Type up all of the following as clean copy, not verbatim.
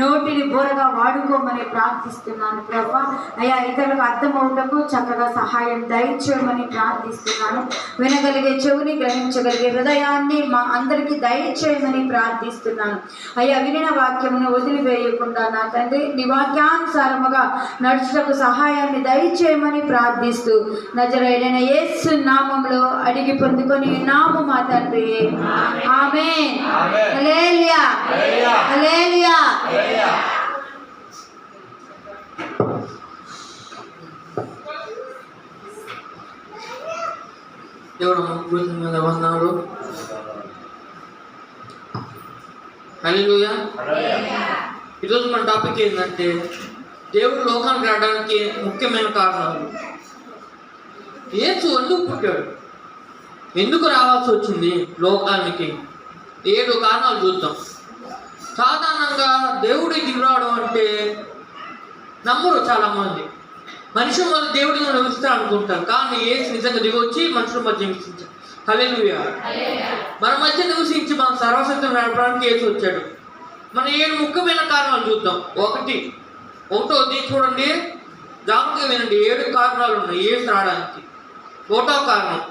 నోటిని బోరగా వాడుకోమని ప్రార్థిస్తున్నాను ప్రభా. అయ్యా ఇతరులకు అర్థమవుటకు చక్కగా సహాయం దయచేయమని ప్రార్థిస్తున్నాను. వినగలిగే చెవిని, గ్రహించగలిగే హృదయాన్ని మా అందరికీ దయచేయమని ప్రార్థిస్తున్నాను. అయ్యా వినిన వాక్యమును వదిలివేయకుండా నా తండ్రి నీ వాక్యానుసారముగా నడుచుటకు సహాయాన్ని దయచేయమని ప్రార్థిస్తూ నజరేయుడైన యేసు నామములో అడిగి పొందుకొని నాము మా తండ్రి. ఆమేన్. హల్లెలూయా హల్లెలూయా. దేవుడు మన మీద ఉన్నాడు. హల్లెలూయా. ఈరోజు మన టాపిక్ ఏంటంటే దేవుడు లోకానికి రావడానికి ముఖ్యమైన కారణాలు. యేసు ఎందుకు పుట్టాడు, ఎందుకు రావాల్సి వచ్చింది లోకానికి? 7 కారణాలు చూద్దాం. సాధారణంగా దేవుడికి దిగురావడం అంటే నమ్మరు చాలామంది. మనుషుల మధ్య దేవుడిని నివసిస్తాడు అనుకుంటారు, కానీ యేసు నిజంగా దిగొచ్చి మనుషుల మధ్య నివసించాడు. హల్లెలూయా. మన మధ్య నివసించి మన సర్వశక్తిని నడపడానికి యేసు వచ్చాడు. మన 7 ముఖ్యమైన కారణాలు చూద్దాం. ఒకటోది చూడండి, జాగ్రత్తగా వినండి. 7 కారణాలు ఉన్నాయి యేసు రావడానికి. 1వ కారణం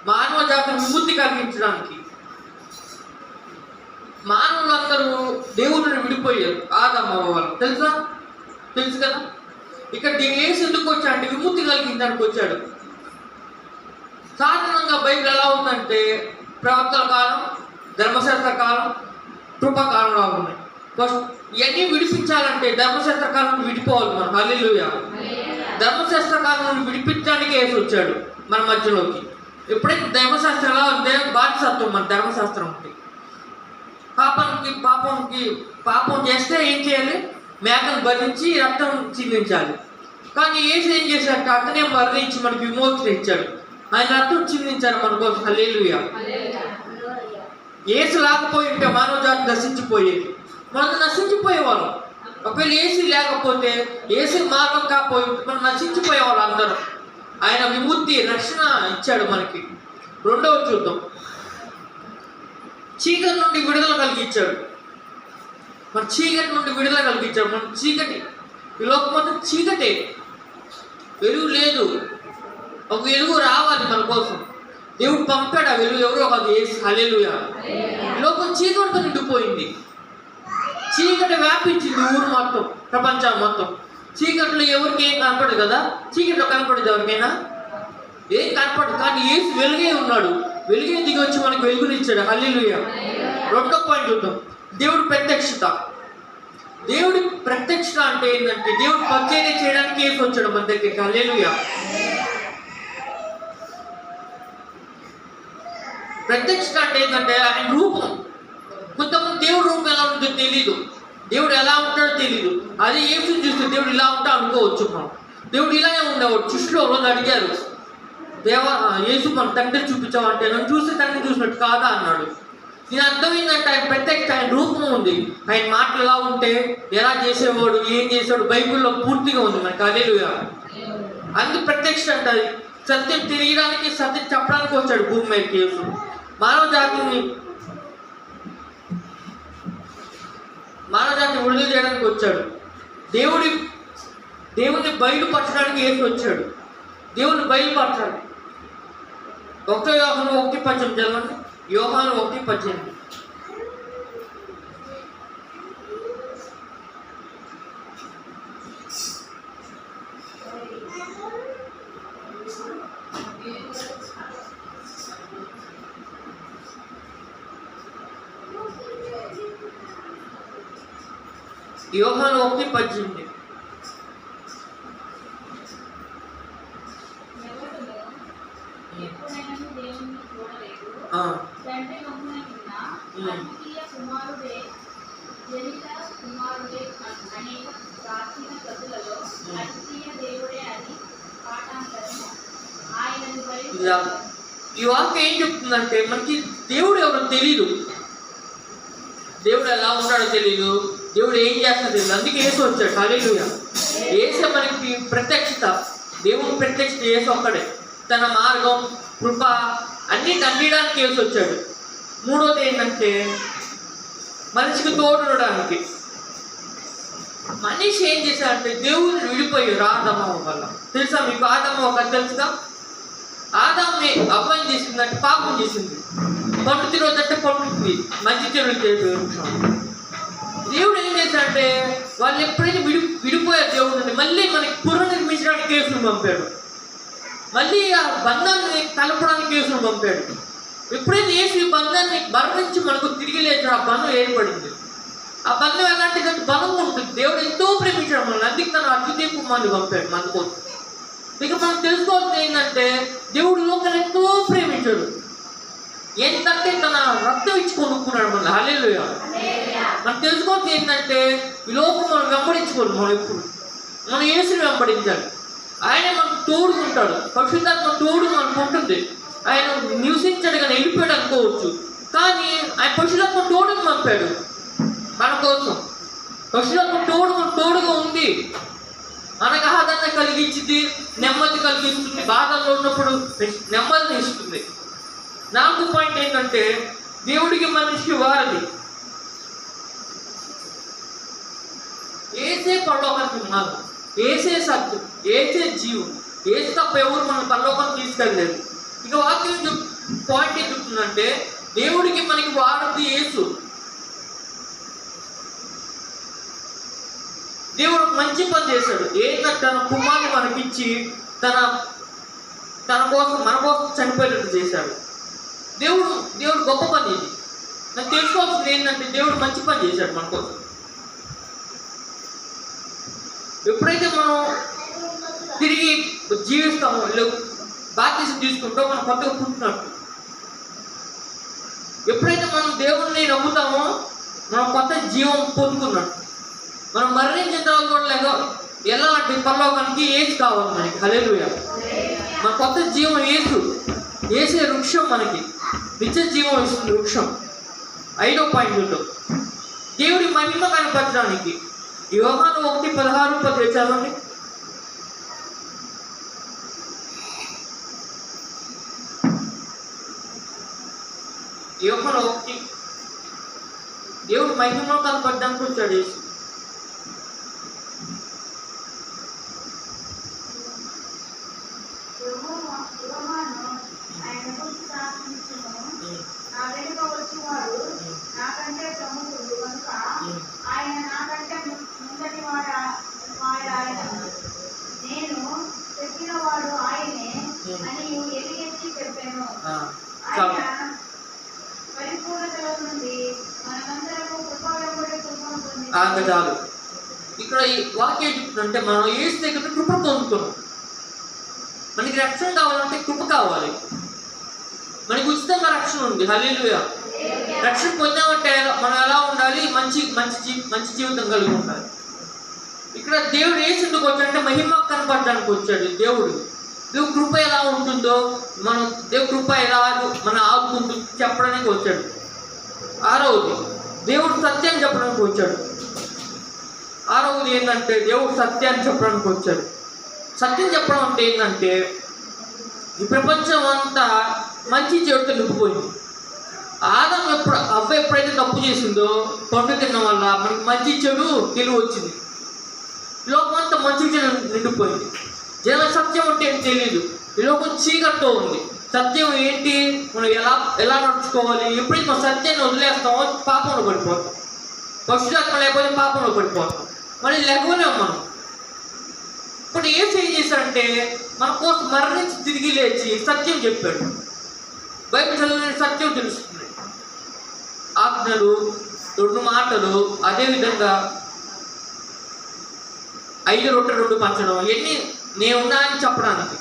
మానవ జాతిని విముక్తి కలిగించడానికి. మానవులందరూ దేవుడిని విడిపోయారు, ఆదమ్మ వాళ్ళు. తెలుసు కదా. ఇక్కడ యేసు ఎందుకు వచ్చాడు? విముక్తి కలిగించడానికి వచ్చాడు. సాధారణంగా బైబిల్ ఎలా ఉందంటే ప్రవక్తల కాలం, ధర్మశాస్త్ర కాలం, కృపాకాలంలో ఉన్నాయి. ఫస్ట్ ఇవన్నీ విడిపించాలంటే ధర్మశాస్త్ర కాలం విడిపోవాలి మనం. హల్లెలూయా. ధర్మశాస్త్ర కాలం విడిపించడానికి యేసు వచ్చాడు మన మధ్యలోకి. ఎప్పుడైతే ధర్మశాస్త్రం ఎలా ఉంటే బాధ్యతత్వం మన ధర్మశాస్త్రం ఉంది. పాపం చేస్తే ఏం చేయాలి? మేకను భరించి రక్తం చిందించాలి. కానీ యేసు ఏం చేశాడు? అతనే మరణించి మనకి విమోచన ఇచ్చాడు. ఆయన రక్తం చిందించారు మన కోసం. హల్లెలూయా. యేసు లేకపోయి ఉంటే మానవ జాతి నశించిపోయేది, మనం నశించిపోయేవాళ్ళం. ఒకవేళ యేసు లేకపోతే, యేసు మార్గం కాకపోయి మనం నశించిపోయేవాళ్ళం అందరం. ఆయన విముక్తి, రక్షణ ఇచ్చాడు మనకి. 2వది చూద్దాం. చీకటి నుండి విడుదల కలిగించాడు. మన చీకటి నుండి విడుదల కలిగించాడు. మన చీకటి, ఈ లోకం మొత్తం చీకటే, వెలుగు లేదు. ఒక వెలుగు రావాలి మన కోసం. దేవుడు పంపాడు ఆ వెలుగు. ఎవరో కాదు, యేసు. హల్లెలూయా. ఈ లోకం చీకటితో నిండిపోయింది. చీకటి వ్యాపించింది ఊరు మొత్తం, ప్రపంచం మొత్తం. చీకట్లో ఎవరికి ఏం కనపడదు కదా. చీకట్లో కనపడదు ఎవరికైనా, ఏం కనపడదు. కానీ యేసు వెలుగే ఉన్నాడు. వెలుగే దిగి వచ్చి మనకు వెలుగునిచ్చాడు. హల్లెలూయా. 2వ పాయింట్ చూద్దాం. దేవుడి ప్రత్యక్షత. దేవుడి ప్రత్యక్షత అంటే ఏంటంటే దేవుడు పరిచర్య చేయడానికి యేసు వచ్చాడు మన దగ్గరికి. హల్లెలూయా. ప్రత్యక్షత అంటే ఏంటంటే ఆయన రూపం. కొంతమంది దేవుడి రూపం ఎలా ఉంటుందో తెలీదు, దేవుడు ఎలా ఉంటాడో తెలీదు. అదే యేసుని చూస్తే దేవుడు ఇలా ఉంటా అనుకోవచ్చు మనం. దేవుడు ఇలాగే ఉండేవాడు. శిష్యులు రోజు అడిగారు, యేసు మన తండ్రి చూపించామంటే, నన్ను చూస్తే తండ్రి చూసినట్టు కాదా అన్నాడు. దీని అర్థం ఏంటంటే ఆయన ప్రత్యక్ష, ఆయన రూపం ఉంది. ఆయన మాటలు ఎలా ఉంటే, ఎలా చేసేవాడు, ఏం చేసేవాడు బైబిల్లో పూర్తిగా ఉంది మనకి. హల్లెలూయా. అందుకు ప్రత్యక్ష అంటది. సత్యం తెలియడానికి, సత్యం చెప్పడానికి వచ్చాడు భూమి మీదకి యేసు. మానవ జాతిని విడుదల చేయడానికి వచ్చాడు. దేవుని బయలుపరచడానికి యేసు వచ్చాడు. దేవుని బయలుపరచాలి. 1 యోహాను 1:18 చదవండి. యోహాను 1:18. యోహాను 1:18. ఈ వాక్యం ఏం చెప్తుందంటే మనకి దేవుడు ఎవరో తెలియదు, దేవుడు ఎలా ఉంటాడో తెలియదు, దేవుడు ఏం చేస్తాడో తెలియదు. అందుకే యేసు వచ్చాడు. హల్లెలూయా. యేసు మనకి ప్రత్యక్షత. దేవుని ప్రత్యక్షత యేసు ఒక్కడే. తన మార్గం, కృప అన్నీ తండ్రియడానికి యేసు వచ్చాడు. 3వది ఏంటంటే మనిషికి తోడునడానికి. మనిషి ఏం చేశాడంటే దేవుడిని విడిపోయారు ఆదాము వల్ల. తెలుసా మీకు ఆదాము ఒక తెలుసుగా? ఆదాముని అబ్బాయిని చేసిందంటే పాపం చేసింది. పండు తిరగదంటే పండుతుంది, మంచి చెడులు తెలిపే. దేవుడు ఏం చేశాడంటే వాళ్ళు ఎప్పుడైతే విడిపోయారు దేవుడిని, మళ్ళీ మనకి పునర్నిర్మించడానికి కేసులు పంపాడు. మళ్ళీ ఆ బంధాన్ని కలపడానికి కేసులు పంపాడు. ఎప్పుడైతే యేసు ఈ బంధాన్ని మరణించి మనకు తిరిగి లేచాడు, ఆ బంధం ఏర్పడింది. ఆ బంధం ఎలాంటిదంటే బలంగా ఉంటుంది. దేవుడు ఎంతో ప్రేమించాడు మనల్ని, అందుకే తన అద్వితీయ కుమారుని పంపాడు మన కోసం. ఇక మనం తెలుసుకోవాల్సింది ఏంటంటే దేవుడు లోకాన్ని ఎంతో ప్రేమించాడు. ఏంటంటే తన రక్తం ఇచ్చి కొనుక్కున్నాడు మనల్ని. హల్లెలూయా. మనం తెలుసుకోవాల్సింది ఏంటంటే ఈ లోకం మనం వెంబడించుకోవాలి. మనం ఎప్పుడు మనం యేసుని వెంబడించాలి. ఆయన మనకు తోడుకుంటాడు, పరిశుద్ధాత్మ తోడు మనకు ఉంటుంది. ఆయన నివసించాడు కానీ వెళ్ళిపోయాడు అనుకోవచ్చు, కానీ ఆయన పరిశుద్ధాత్మ తోడుని పంపాడు మన కోసం. పరిశుద్ధాత్మ తోడుగా ఉంది. మనకు ఆదరణ కలిగించింది, నెమ్మది కలిగిస్తుంది. బాధల్లో ఉన్నప్పుడు నెమ్మదిని ఇస్తుంది. 4వ పాయింట్ ఏంటంటే దేవుడికి మనిషికి వారధి. ఏసే పరలోకానికి మార్గం, ఏసే సత్యం, ఏసే జీవం. ఏసు తప్ప ఎవరు మన పరలోకానికి తీసుకెళ్ళలేదు. ఇక వాక్యం పాయింట్ ఏం చెప్తుందంటే దేవుడికి మనకి వారధి యేసు. దేవుడు మంచి పని చేశాడు. ఏంటంటే తన కుమారుని మనకిచ్చి తన కోసం మన కోసం చనిపోయేటట్టు చేశాడు. దేవుడు గొప్ప పని ఇది. నాకు తెలుసుకోవాల్సింది ఏంటంటే దేవుడు మంచి పని చేశాడు మన కోసం. ఎప్పుడైతే మనం తిరిగి జీవిస్తామో, బాప్తిసం తీసుకుంటామో మనం కొత్తగా పుట్టినట్టు. ఎప్పుడైతే మనం దేవుడిని నమ్ముతామో మనం కొత్త జీవం పొందుకున్నట్టు. మనం మరణించిన తర్వాత కూడా వెళ్ళాలంటే పరలోకానికి ఏసు కావాలి మనకి. హల్లెలూయా. మన కొత్త జీవం ఏసే వృక్షం మనకి నిత్య జీవం ఇస్తుంది వృక్షం. 5వ పాయింట్ దేవుడి మహిమ కనపరచడానికి యోహాను 1:16 చదవండి. యోహాను 1 దేవుడి మహిమ కనపరచడానికి వచ్చాడు యేసు. చాలు. ఇక్కడ ఈ వాక్యం చెప్తుందంటే మనం యేసు దగ్గర కృప పొందుతున్నాం. మనకి రక్షణ కావాలంటే కృప కావాలి. మనకి ఉచితంగా రక్షణ ఉంది. హల్లెలూయా. రక్షణ పొందామంటే మనం ఎలా ఉండాలి? మంచి జీవితం కలిగి ఉండాలి. ఇక్కడ దేవుడు యేసు ఎందుకు వచ్చాడంటే మహిమ కనపడడానికి వచ్చాడు. దేవుడు కృప ఎలా ఉంటుందో, మనం దేవుడు కృప ఎలా మన ఆదుకుంటూ చెప్పడానికి వచ్చాడు. 6వది దేవుడు సత్యాన్ని చెప్పడానికి వచ్చాడు. 6వది ఏంటంటే దేవుడు సత్యాన్ని చెప్పడానికి వచ్చాడు. సత్యం చెప్పడం అంటే ఏంటంటే ఈ ప్రపంచం అంతా మంచి చెడుతో నిండిపోయింది. ఆదాము అవ్వ ఎప్పుడైతే తప్పు చేసిందో పండు తినడం వల్ల మనకి మంచి చెడు తెలివి వచ్చింది. లోకం అంతా మంచి చెడు నిండిపోయింది. జనం సత్యం అంటే ఏంటి తెలియదు. ఈ లోకం చీకటితో ఉంది. సత్యం ఏంటి, మనం ఎలా నడుచుకోవాలి. ఎప్పుడైతే మనం సత్యాన్ని వదిలేస్తామో పాపంలో పడిపోతాం. పరిశుద్ధాత్మ లేకపోతే పాపంలో పడిపోతాం. మళ్ళీ లేకపోలేము మనం. ఇప్పుడు ఏం చేశాడంటే మన కోసం మరణించి తిరిగి లేచి సత్యం చెప్పాడు. బైబిల్ చదివిన సత్యం తెలుస్తుంది. ఆజ్ఞలు, 2 మాటలు, అదేవిధంగా 5 రొట్టెలు 2 పంచడం, ఇవన్నీ నేనున్నా అని చెప్పడానికి.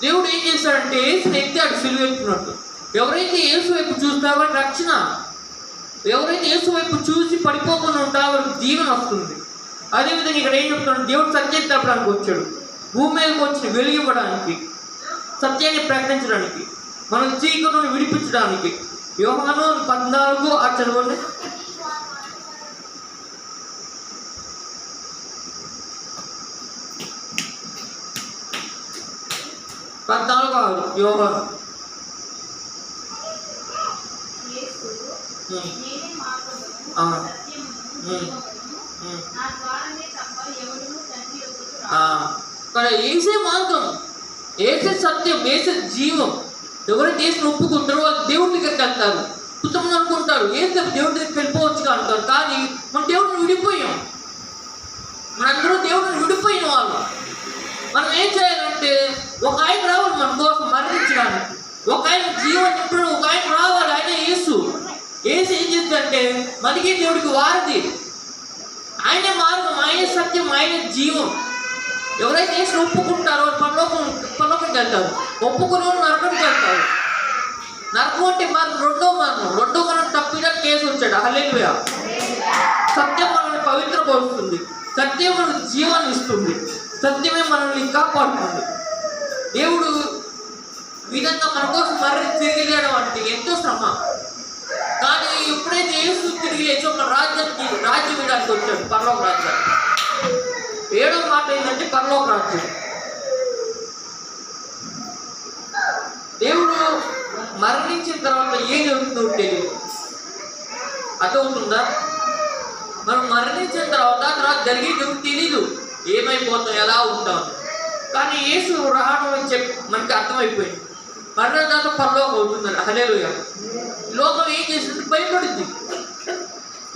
దేవుడు ఏం చేశాడంటే యేసుని ఎత్తాడు సిలువ ఎత్తినట్టు. ఎవరైతే యేసు వైపు చూస్తారో వారికి రక్షణ. ఎవరైతే యేసు వైపు చూసి పడిపోకుండా ఉంటారో వారికి జీవన వస్తుంది. అదేవిధంగా ఇక్కడ ఏం చెప్తున్నాడు? దేవుడు సత్యం తెలపడానికి వచ్చాడు. భూమి మీదకి వచ్చి వెలుగు ఇవ్వడానికి, సత్యాన్ని ప్రకటించడానికి, మనం చీకటిని విడిపించడానికి. యోహాను 14 చదవండి. యోహాను కానీ ఏసే మార్గం, ఏసే సత్యం, ఏసే జీవం. ఎవరైతే ఏసుని ఒప్పుకుంటారో వాళ్ళు దేవుడి దగ్గరికి వెళ్తారు. కొంతమంది అనుకుంటారు ఏసే దేవుడి దగ్గరికి వెళ్ళిపోవచ్చు అంటారు. కానీ మనం దేవుడిని విడిపోయాం. మనందరూ దేవుడిని విడిపోయిన వాళ్ళు. మనం ఏం చేయాలంటే ఒక ఆయన రావాలి మన కోసం మరణించడానికి, ఒక ఆయన జీవం ఇప్పుడు ఒక ఆయన రావాలి. ఆయన యేసు. యేసు ఏం చేస్తుందంటే మనకి దేవుడికి వారధి. ఆయనే మార్గం, ఆయన సత్యం, ఆయన జీవం. ఎవరైతే యేసుని ఒప్పుకుంటారో పరలోకంకి వెళ్తారు. ఒప్పుకునే వాళ్ళు నరకానికి వెళ్తారు. నరకం అంటే మార్గం రెండో మనం తప్పిడానికి యేసు వచ్చాడు. హల్లెలూయా. సత్యం మనల్ని పవిత్రపరుస్తుంది. సత్యం మనకు జీవాన్ని ఇస్తుంది. సత్యమే మనల్ని కాపాడుతుంది. దేవుడు విధంగా మన కోసం మరణించి తిరిగి లేయడం అంటే ఎంతో శ్రమ. కానీ ఎప్పుడైతే యేసు తిరిగి లేచో మన రాజ్యం వేయడానికి వచ్చాడు. పరలోక రాజ్యం. 7వ మాట ఏంటంటే పరలోక రాజ్యం. దేవుడు మరణించిన తర్వాత ఏం జరుగుతుందో తెలియదు. అర్థమవుతుందా? మనం మరణించిన తర్వాత జరిగేది తెలీదు. ఏమైపోతాం, ఎలా ఉంటాం. కానీ యేసు రావడం అని చెప్పి మనకి అర్థమైపోయింది. మరణ తర్వాత పరలోకం అవుతుందని. హల్లెలూయా. లోకం ఏం చేసింది? భయపడుద్ది.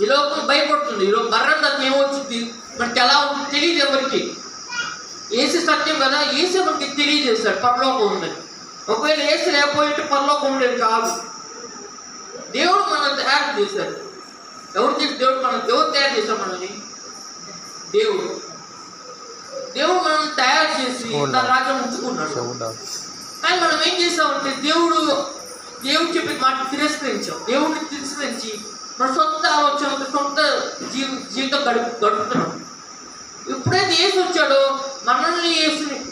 ఈ లోకం భయపడుతుంది. ఈ లోకం మరణ తర్వాత ఏమవుతుంది మనకి ఎలా ఉంటుంది తెలియదు ఎవరికి. యేసు సత్యం కదా, యేసు మనకి తెలియజేస్తాడు పరలోకం ఉందని. ఒకవేళ యేసు లేకపోయింటే పరలోకం ఉండేది కాదు. దేవుడు మనం తయారు చేశాడు. ఎవరు చేసి దేవుడు తయారు చేశాడు మనల్ని? దేవుడు మనం తయారు చేసి తన రాజ్యం ఉంచుకున్నాడు. కానీ మనం ఏం చేస్తామంటే దేవుడు చెప్పిన మాట తిరస్కరించాం. దేవుడిని తిరస్కరించి మన సొంత ఆలోచనతో సొంత జీవితం గడుపుతున్నాం. ఎప్పుడైతే యేసు వచ్చాడో మనల్ని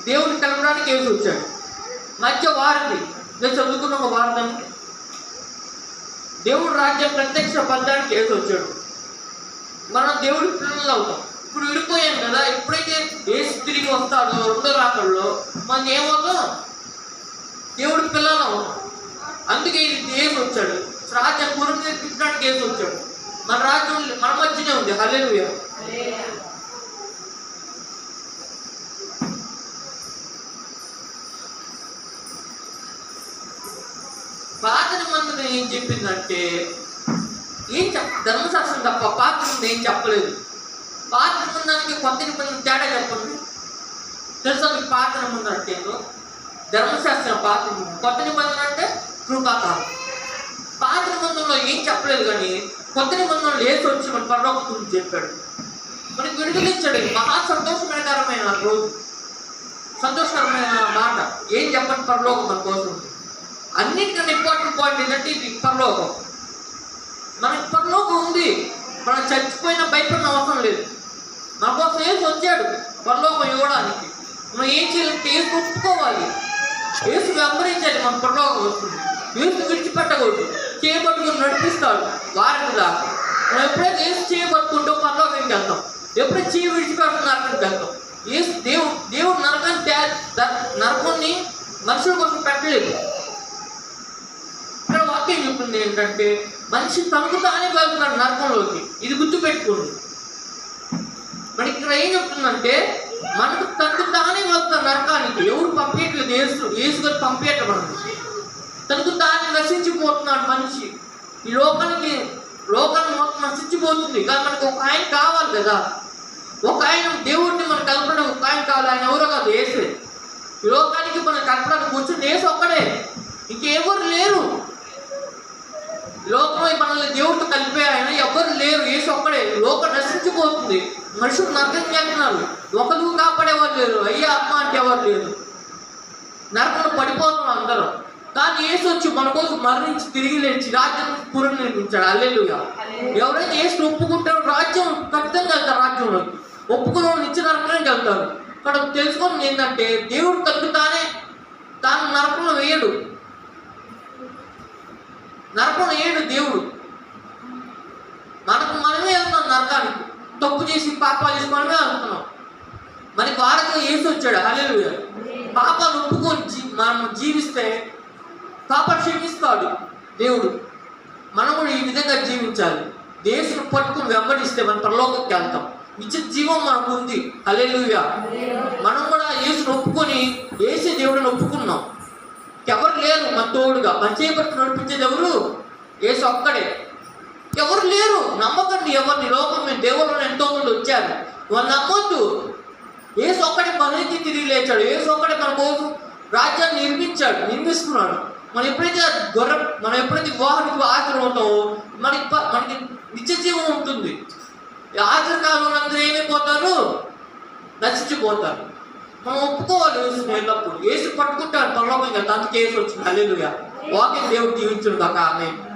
దేవుడిని కలపడానికి యేసు వచ్చాడు. మధ్య వారిది నేను చదువుకున్న ఒక వార్తని దేవుడు రాజ్యం ప్రత్యక్ష పడడానికి యేసు వచ్చాడు. మనం దేవుడి పిల్లలు అవుతాం. ఇప్పుడు విడిపోయాం కదా. ఎప్పుడైతే యేసు తిరిగి వస్తాడో రెండో రాకల్లో మనం ఏమవుతాం? దేవుడి పిల్లలు అవుతాం. అందుకే ఇది యేసు వచ్చాడు. రాజ్యం పునరుద్ధరించడానికి యేసు వచ్చాడు. మన రాజ్యం మన మధ్యనే ఉంది. హల్లెలూయా. పాత నిబంధన ఏం చెప్పిందంటే ధర్మశాస్త్రం తప్ప పాత నిబంధన ఏం చెప్పలేదు. పాత నిబంధనకి కొత్త నిబంధన తేడా చెప్పండి. తెలుసా మీకు పాత నిబంధన అంటే ఏంటో? ధర్మశాస్త్రం పాత నిబంధన, కొత్త నిబంధన అంటే కృపాకాలం. పాత నిబంధనలో ఏం చెప్పలేదు. కానీ కొత్త నిబంధనలు యేసు వచ్చి మన పరలోకం గురించి చెప్పాడు. మనకి విడుదలిచ్చాడు. మహా సంతోషకరమైన రోజు, సంతోషకరమైన మాట. ఏం చెప్పండి? పరలోకం మన కోసం. అన్నిటికన్నా ఇంపార్టెంట్ పాయింట్ ఏంటంటే ఇది పరలోకం. మనకి పరలోకం ఉంది. మనం చచ్చిపోయినా భయపడిన అవసరం లేదు. మన కోసం యేసు వచ్చాడు పరలోకం ఇవ్వడానికి. మనం ఏం చేయాలంటే యేసు ఒప్పుకోవాలి, యేసు వెంబడించాలి. మన పరలోకం వస్తుంది. యేసు విడిచిపెట్టకూడదు. చేయబట్టుకుని నడిపిస్తాడు వారికి దాకా. మనం ఎప్పుడైతే యేసు చేయబట్టుకుంటూ పరలోకానికి వెళ్తాం. ఎప్పుడైతే చేయి విడిచిపెట్టుకుని నరకానికి వెళ్తాం. యేసు దేవుడు నరకాన్ని మనుషుల కోసం పెట్టలేదు. ఇక్కడ వాక్యం చెప్తుంది ఏంటంటే మనిషి తనకు తానే వెళ్తున్నాడు నరకంలోకి. ఇది గుర్తుపెట్టుకోండి. మనకి ఇక్కడ ఏం చెప్తుందంటే మనకు తనకు తానే వెళ్తాడు నరకానికి. ఎవరు పంపించట్లేదు. యేసు గారు పంపించట్లేదు. మనకు తనకు తానే నశించిపోతున్నాడు మనిషి. ఈ లోకాన్ని మొత్తం నశించిపోతుంది. కానీ మనకు ఒక ఆయన కావాలి కదా. ఒక ఆయన దేవుడిని మనం కలపడానికి ఒక ఆయన కావాలి. ఆయన ఎవరో కాదు, యేసే. ఈ లోకానికి మనం కలపడానికి కూర్చుని యేసు ఒక్కడే, ఇంకెవరు లేరు. లోకంలో మనల్ని దేవుడితో కలిపే ఆయన ఎవరు లేరు. యేసు ఒక్కడే. లోకం నశించిపోతుంది. మనుషులు నరకం చేస్తున్నారు. ఒకరు కాపాడేవారు లేరు. అయ్యా అమ్మ అంటే ఎవరు లేరు. నరకంలో పడిపోతున్నాం అందరం. కానీ యేసు వచ్చి మన కోసం మరణించి తిరిగి లేచి రాజ్యం పునర్నిర్మించాడు. హల్లెలూయా. ఎవరైతే యేసుని ఒప్పుకుంటారో రాజ్యం ఖచ్చితంగా వెళ్తారు. రాజ్యంలో ఒప్పుకున్న వాళ్ళు నిత్య నరకానికి వెళ్తారు. ఇక్కడ తెలుసుకుని ఏంటంటే దేవుడు తనకు తాను నరకంలో వేయడు. దేవుడు మనమే వెళ్తున్నాం నరకానికి. తప్పు చేసి పాపాలు చేసి మనమే వెళ్తున్నాం. మనకి వారికి యేసు వచ్చాడు. హల్లెలూయా. పాపాలు ఒప్పుకొని మనం జీవిస్తే పాపాలు క్షమిస్తాడు దేవుడు. మనం కూడా ఈ విధంగా జీవించాలి. దేశం పట్టుకుని వెంబడిస్తే మనం పరలోకంకి వెళ్తాం. నిత్య జీవం మనకు ఉంది. హల్లెలూయా. మనం కూడా యేసుని ఒప్పుకొని యేసే దేవుడిని ఒప్పుకున్నాం. ఎవరు లేరు మన తోడుగా, మన చేపట్టి నడిపించేది ఎవరు? యేసు ఒక్కడే. ఎవరు లేరు. నమ్మకండి ఎవరిని. లోకం మీద దేవుళ్ళు ఎంతో మంది వచ్చారు, వాళ్ళు నమ్మొద్దు. యేసు ఒక్కడే మనకి తిరిగి లేచాడు. యేసు ఒక్కడే మన కోసం రాజ్యాన్ని నిర్మిస్తున్నాడు. మనం ఎప్పుడైతే వివాహానికి ఆచరణ అవుతామో మనకి నిత్య జీవం ఉంటుంది. ఆచరణకాలంలో అందరూ ఏమైపోతారు? నశించిపోతారు. మనం ఒప్పుకోవాలి యేసుని ఎల్లప్పుడు. యేసు పట్టుకుంటాడు పరలోకంగా. అందుకే యేసు వచ్చింది. హల్లెలూయా. వాక్యం దేవుడు దీవించును కాక. ఆమేన్.